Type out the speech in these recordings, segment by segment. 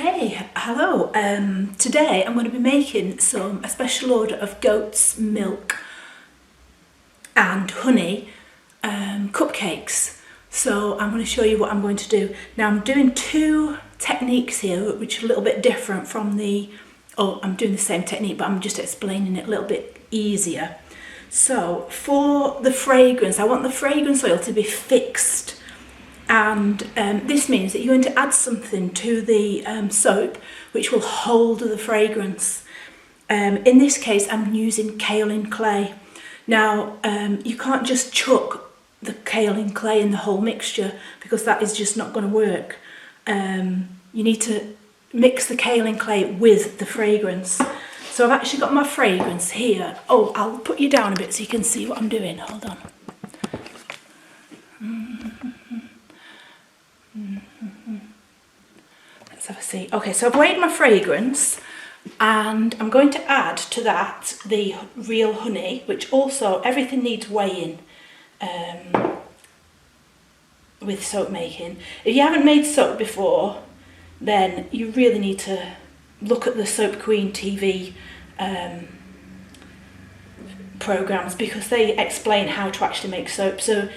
Okay, hello. Today I'm going to be making a special order of goat's milk and honey cupcakes. So I'm going to show you what I'm going to do. Now I'm doing two techniques here which are a little bit different from I'm doing the same technique but I'm just explaining it a little bit easier. So for the fragrance, I want the fragrance oil to be fixed. And this means that you're going to add something to the soap which will hold the fragrance. In this case, I'm using kaolin clay. Now, you can't just chuck the kaolin clay in the whole mixture because that is just not going to work. You need to mix the kaolin clay with the fragrance. So I've actually got my fragrance here. Oh, I'll put you down a bit so you can see what I'm doing. Hold on. Let's have a see. Okay, so I've weighed my fragrance and I'm going to add to that the real honey, which also everything needs weighing with soap making. If you haven't made soap before, then you really need to look at the Soap Queen TV programs because they explain how to actually make soap. So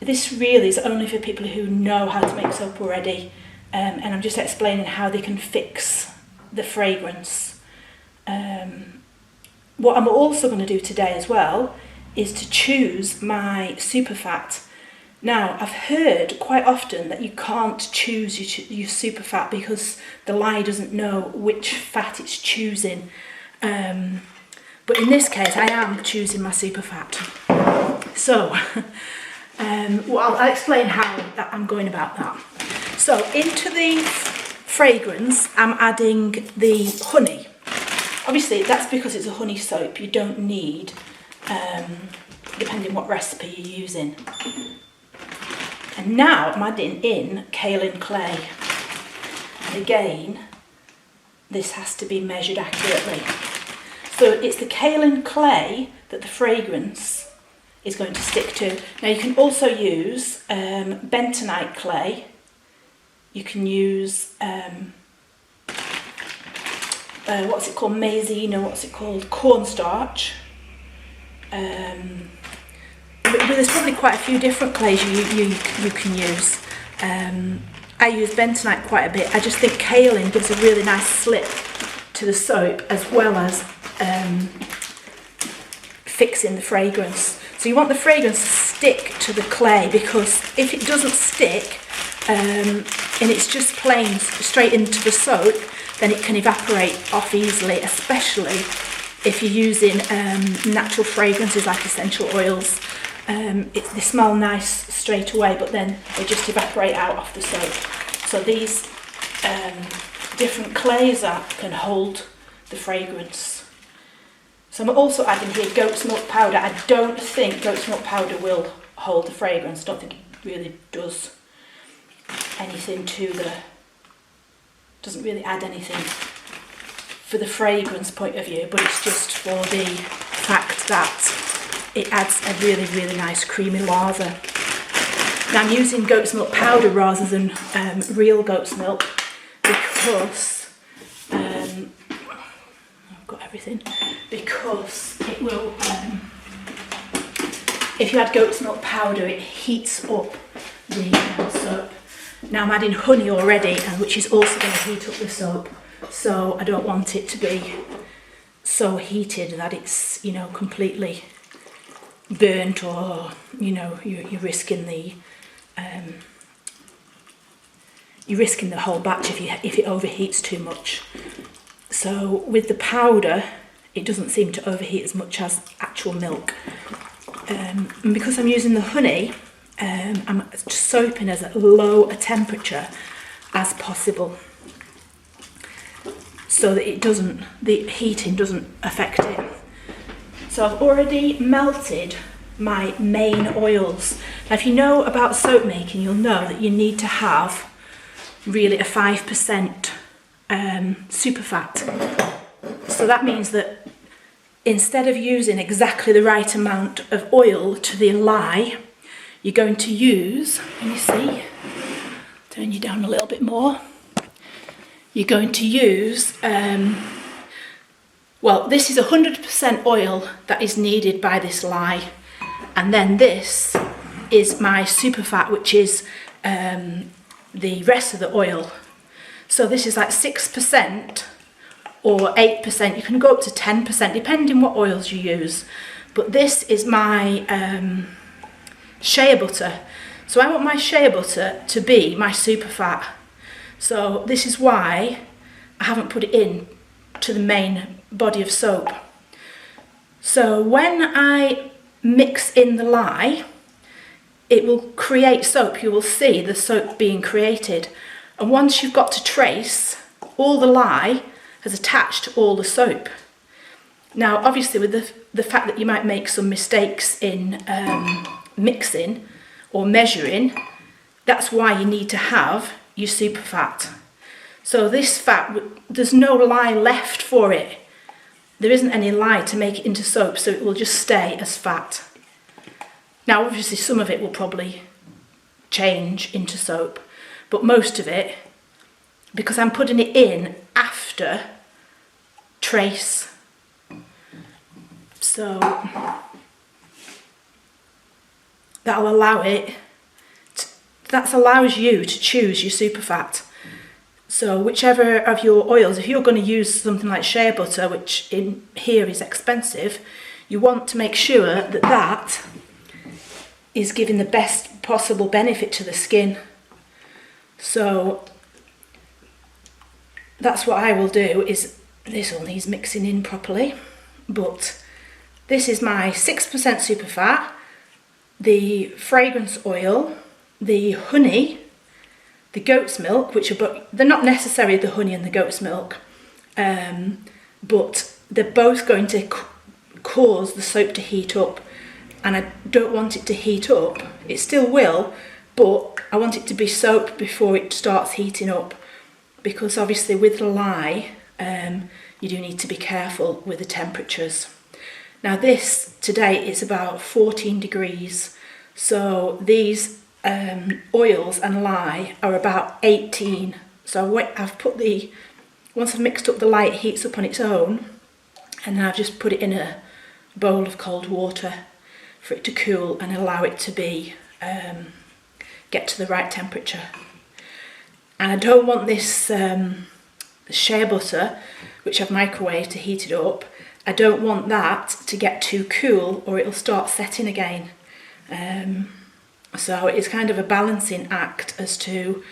this really is only for people who know how to make soap already, and I'm just explaining how they can fix the fragrance. What I'm also going to do today as well is to choose my superfat. Now, I've heard quite often that you can't choose your superfat because the lye doesn't know which fat it's choosing. But in this case, I am choosing my superfat. So, well, I'll explain how I'm going about that. So into the fragrance, I'm adding the honey. Obviously, that's because it's a honey soap. You don't need, depending what recipe you're using. And now I'm adding in kaolin clay. And again, this has to be measured accurately. So it's the kaolin clay that the fragrance is going to stick to. Now you can also use bentonite clay. You can use what's it called, maizena, what's it called, cornstarch. But there's probably quite a few different clays you can use. I use bentonite quite a bit. I just think kaolin gives a really nice slip to the soap as well as fixing the fragrance. So you want the fragrance to stick to the clay because if it doesn't stick and it's just plain straight into the soap, then it can evaporate off easily, especially if you're using natural fragrances like essential oils. They smell nice straight away, but then they just evaporate out off the soap. So these different clays can hold the fragrance. So I'm also adding here goat's milk powder. I don't think goat's milk powder will hold the fragrance. I don't think it really does anything doesn't really add anything for the fragrance point of view, but it's just for the fact that it adds a really, really nice creamy lather. Now I'm using goat's milk powder rather than real goat's milk because I've got everything. Because it will, if you add goat's milk powder, it heats up the soap. Now I'm adding honey already, which is also going to heat up the soap. So I don't want it to be so heated that it's, completely burnt, or you're risking the whole batch if it overheats too much. So with the powder, it doesn't seem to overheat as much as actual milk. And because I'm using the honey, I'm soaping as low a temperature as possible so that the heating doesn't affect it. So I've already melted my main oils. Now if you know about soap making, you'll know that you need to have really a 5% superfat. So that means that instead of using exactly the right amount of oil to the lye, you're going to use, can you see? Turn you down a little bit more. you're going to use, well, this is 100% oil that is needed by this lye. And then this is my superfat, which is the rest of the oil. So this is like 6% or 8%. You can go up to 10% depending what oils you use. But this is my shea butter. So I want my shea butter to be my superfat. So this is why I haven't put it in to the main body of soap. So when I mix in the lye, it will create soap. You will see the soap being created. And once you've got to trace, all the lye has attached to all the soap. Now, obviously, with the fact that you might make some mistakes in mixing or measuring, that's why you need to have your superfat. So this fat, there's no lye left for it. There isn't any lye to make it into soap, so it will just stay as fat. Now, obviously, some of it will probably change into soap, but most of it, because I'm putting it in after trace. So that'll allow it, that allows you to choose your superfat. So whichever of your oils, if you're going to use something like shea butter, which in here is expensive, you want to make sure that that is giving the best possible benefit to the skin. So that's what I will do. Is this all needs mixing in properly, but this is my 6% superfat, the fragrance oil, the honey, the goat's milk, which are they're not necessarily the honey and the goat's milk, but they're both going to cause the soap to heat up, and I don't want it to heat up. It still will, but I want it to be soap before it starts heating up, because obviously with the lye, you do need to be careful with the temperatures. Now this today is about 14 degrees, so these oils and lye are about 18. So I've put once I've mixed up the lye, it heats up on its own, and then I've just put it in a bowl of cold water for it to cool and allow it to be get to the right temperature. And I don't want this shea butter, which I've microwaved to heat it up, I don't want that to get too cool or it'll start setting again. So it's kind of a balancing act as to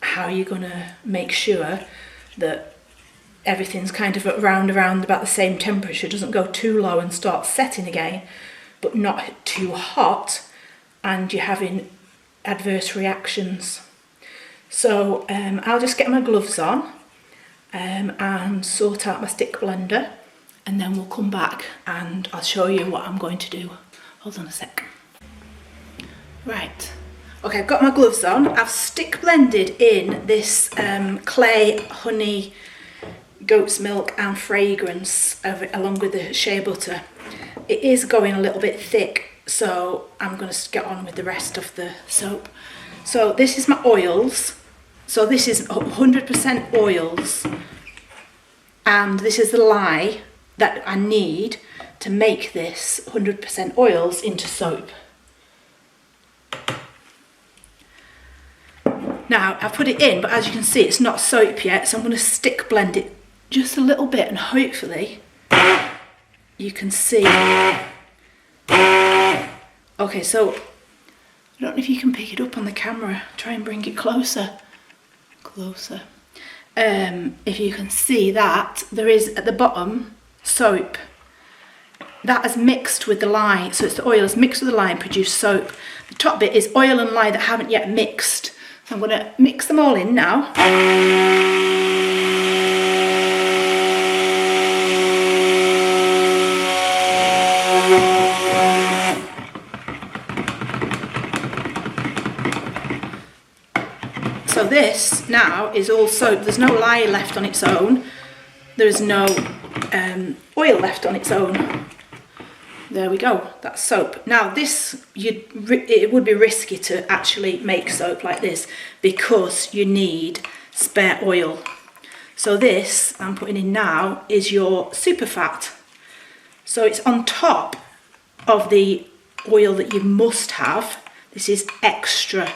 how you're going to make sure that everything's kind of around about the same temperature, doesn't go too low and start setting again, but not too hot and you're having adverse reactions. So I'll just get my gloves on and sort out my stick blender, and then we'll come back and I'll show you what I'm going to do. Hold on a sec. Right, okay, I've got my gloves on. I've stick blended in this clay, honey, goat's milk and fragrance along with the shea butter. It is going a little bit thick, so I'm going to get on with the rest of the soap. So this is my oils. So this is 100% oils, and this is the lye that I need to make this 100% oils into soap. Now I've put it in, but as you can see it's not soap yet, so I'm going to stick blend it just a little bit and hopefully you can see. Okay, so I don't know if you can pick it up on the camera. Try and bring it closer. If you can see that there is at the bottom soap that has mixed with the lye, so it's the oil has mixed with the lye and produced soap. The top bit is oil and lye that haven't yet mixed, so I'm going to mix them all in now. So this now is all soap. There's no lye left on its own. There is no oil left on its own. there we go, that's soap. Now this, it would be risky to actually make soap like this because you need spare oil. So this I'm putting in now is your super fat. So it's on top of the oil that you must have. This is extra.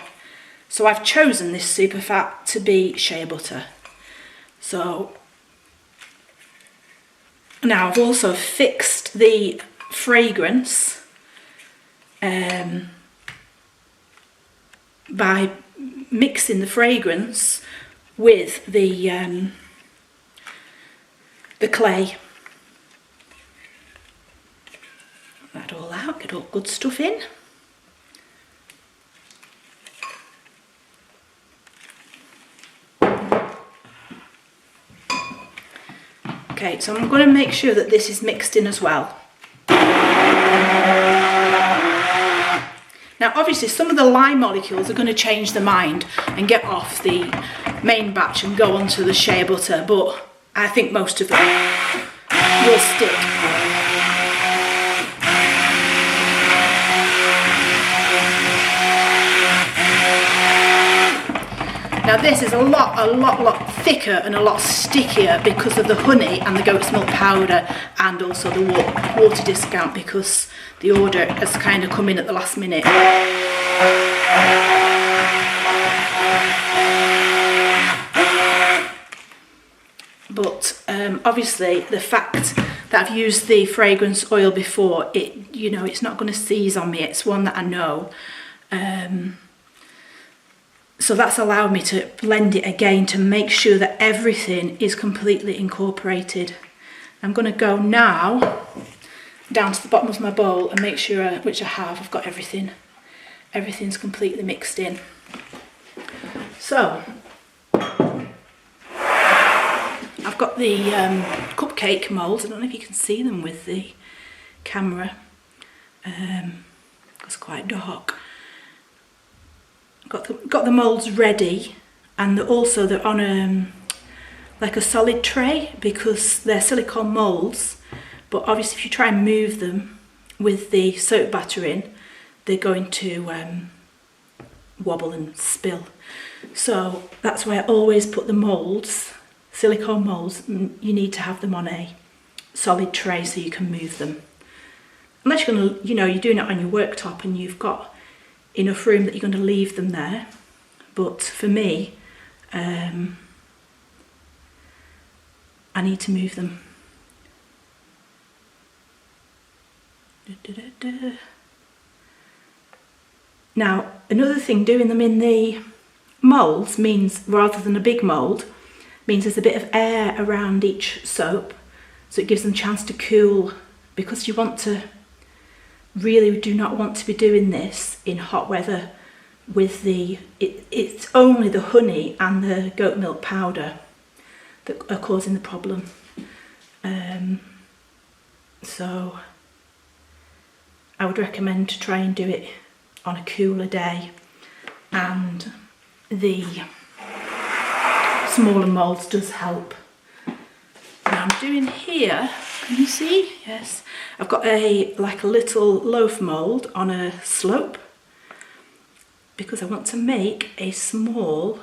So I've chosen this super fat to be shea butter. So now I've also fixed the fragrance by mixing the fragrance with the clay. That all out, get all good stuff in. Okay, so I'm going to make sure that this is mixed in as well. Now obviously some of the lye molecules are going to change their mind and get off the main batch and go onto the shea butter, but I think most of them will stick. Now this is a lot thicker and a lot stickier because of the honey and the goat's milk powder, and also the water discount because the order has kind of come in at the last minute. But obviously the fact that I've used the fragrance oil before, it's not going to seize on me. It's one that I know. So that's allowed me to blend it again to make sure that everything is completely incorporated. I'm going to go now down to the bottom of my bowl and make sure, which I have, I've got everything. Everything's completely mixed in. So I've got the cupcake moulds. I don't know if you can see them with the camera. It's quite dark. Got the moulds ready, and they're on like a solid tray because they're silicone moulds, but obviously if you try and move them with the soap batter in, they're going to wobble and spill. So that's why I always put the moulds, silicone moulds, you need to have them on a solid tray so you can move them. Unless you're going to, you're doing it on your worktop and you've got enough room that you're going to leave them there. But for me, I need to move them. Now, another thing, doing them in the moulds means, rather than a big mould, means there's a bit of air around each soap, so it gives them a chance to cool, because you really do not want to be doing this in hot weather with it's only the honey and the goat milk powder that are causing the problem. So I would recommend to try and do it on a cooler day, and the smaller moulds does help. Now I'm doing here, can you see? Yes. I've got like a little loaf mould on a slope because I want to make a small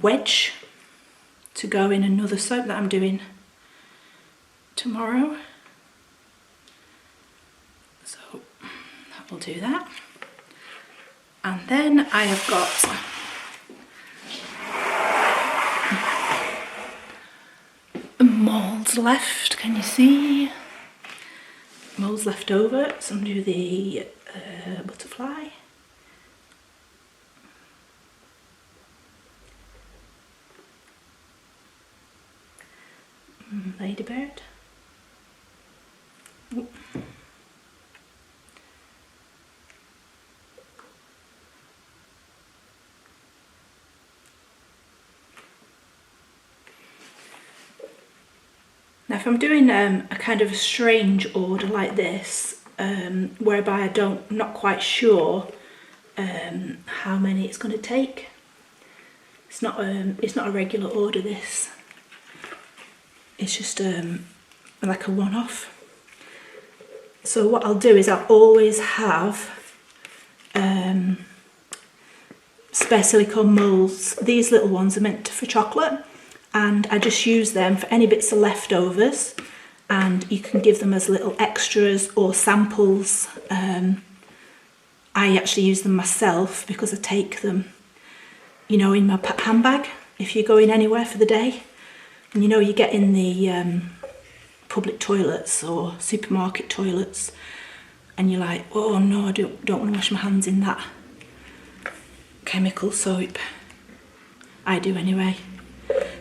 wedge to go in another soap that I'm doing tomorrow. So that will do that. And then I have got moulds left, can you see? Moulds left over, so I'm going to do the butterfly. Ladybird. Ooh. Now if I'm doing a kind of a strange order like this, whereby I'm not quite sure how many it's going to take, it's not a regular order, this. It's just like a one-off. So what I'll do is I'll always have spare silicone moulds. These little ones are meant for chocolate, and I just use them for any bits of leftovers, and you can give them as little extras or samples. I actually use them myself because I take them, you know, in my handbag if you're going anywhere for the day. And you know, you get in the public toilets or supermarket toilets and you're like, oh no, I don't want to wash my hands in that chemical soap. I do anyway.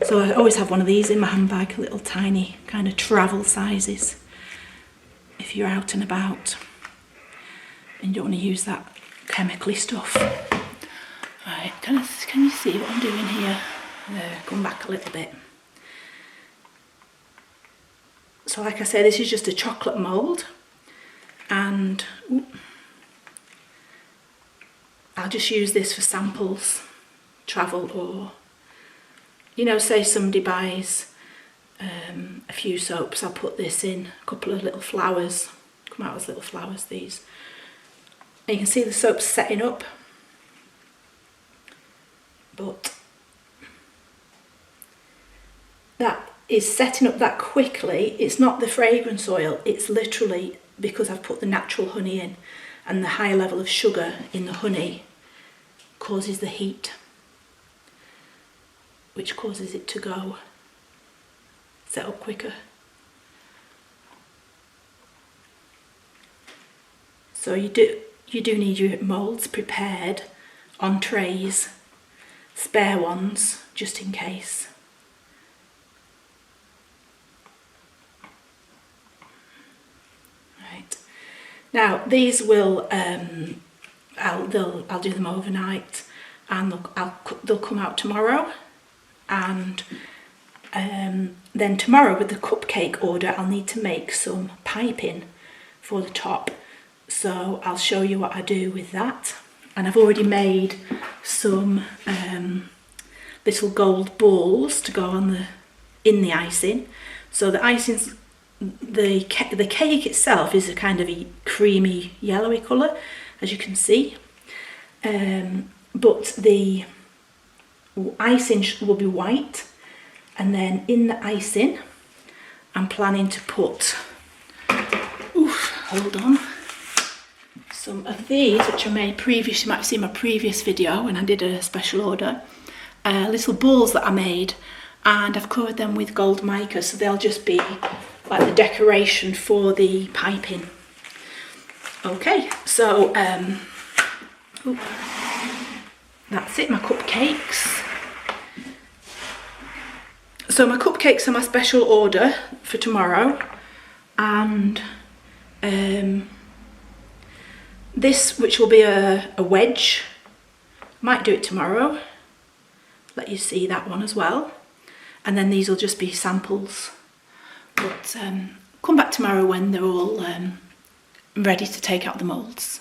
So I always have one of these in my handbag, little tiny kind of travel sizes, if you're out and about and you don't want to use that chemically stuff. Right, can you see what I'm doing here? Come back a little bit. So like I say, this is just a chocolate mould, and I'll just use this for samples, travel, or, you know, say somebody buys a few soaps, I'll put this in, a couple of little flowers, come out as little flowers, these. And you can see the soap's setting up, but that is setting up that quickly. It's not the fragrance oil, it's literally because I've put the natural honey in, and the high level of sugar in the honey causes the heat, which causes it to go set up quicker. So you do need your moulds prepared on trays, spare ones just in case. Right. Now these will I'll do them overnight, and they'll come out tomorrow, and then tomorrow with the cupcake order I'll need to make some piping for the top. So I'll show you what I do with that. And I've already made some little gold balls to go on in the icing. So the icing's, the cake itself is a kind of a creamy yellowy colour, as you can see. But the icing will be white, and then in the icing I'm planning to put, hold on, some of these which I made previous. You might have seen my previous video when I did a special order, little balls that I made, and I've covered them with gold mica, so they'll just be like the decoration for the piping. Okay, so that's it, my cupcakes. So my cupcakes are my special order for tomorrow, and this, which will be a wedge, might do it tomorrow, let you see that one as well, and then these will just be samples, but come back tomorrow when they're all ready to take out the moulds.